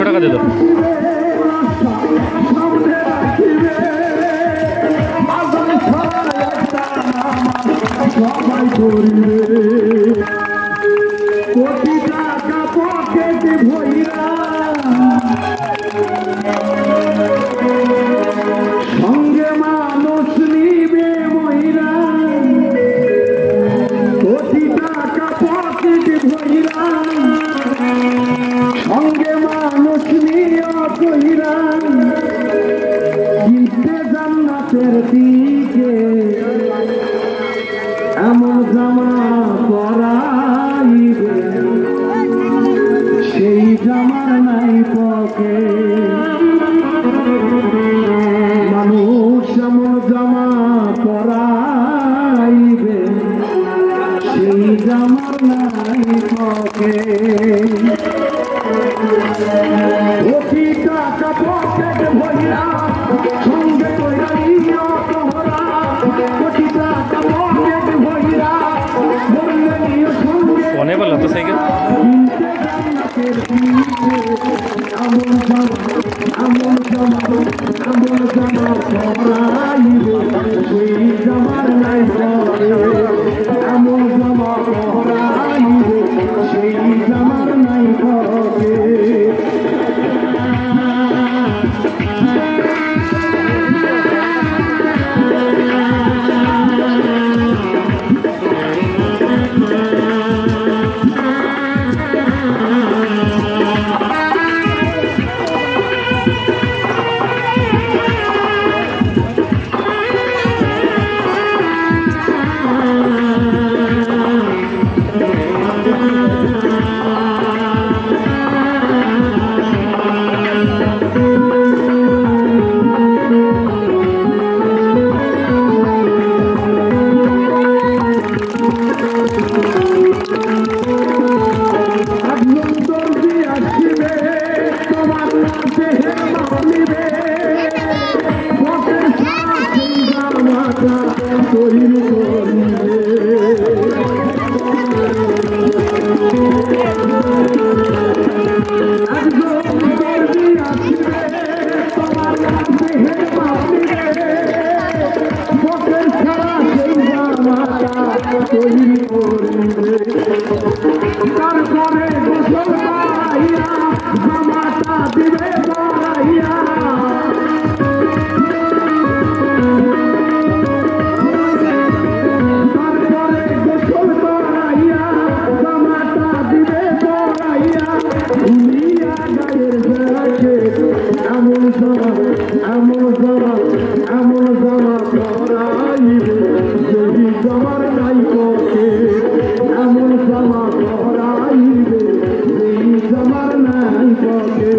টাকা দিল সবাই করিবে কোটি টাকা পকেটে ভইরা সঙ্গে মানুষ নিবে মহিলা কোটি টাকা পকেটে ভইরা সঙ্গে মানুষ নিয়ে কইরা জিতে জান্নাতের দিকে এমন জামা পরাইবে সেই জামার নাই পকে মানুষ এমন জামা পরাইবে সেই জামার নাই পকে কোটি টাকা পকেট ভইরা সঙ্গে কইরা নিও তোমরা কোটি টাকা পকেট ভইরা বললে নিও সঙ্গে কোনে বললো তো সাইকেল আমল জামা পরাইবে সেই জামার নাই পরে আমল জামা পরাইবে সেই জামার নাই পরে তারপরে গোসল করাইয়া জামাটা দিবে পরাইয়া তারপরে গোসল করাইয়া জামাটা দিবে পরাইয়া উনিয়া গায়ের বেড়াকে এমন জামা পরাইবে যদি জামার নাই পকে এমন জামা পরাইবে সেই জামার নাই পকে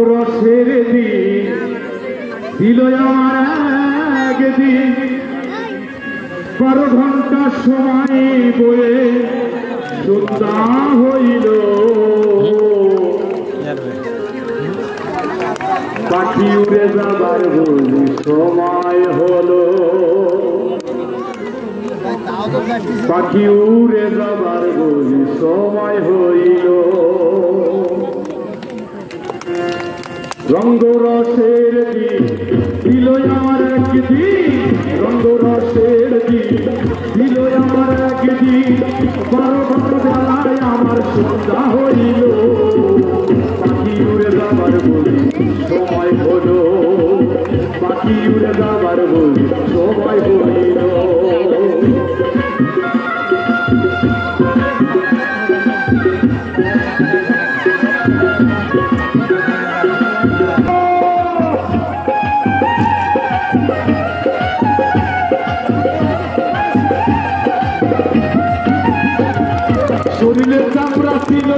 রসের দিন দিল আমার একদিন 12 ঘন্টা সময় বয়ে সন্ধ্যা হইল পাখি উড়ে যাবার বলি সময় হলো পাখি উড়ে যাবার বলি সময় হইল রঙ্গরসের দিন দিল আমার একদিন রঙ্গরসের দিন দিল আমার একদিন 12 ঘন্টা বেলায় আমার সন্ধ্যা হইল পাখি উড়ে যাবার বলি সময় হলো পাখি উড়ে যাবার বলি সময় হইল শরীরে চামড়া ছিল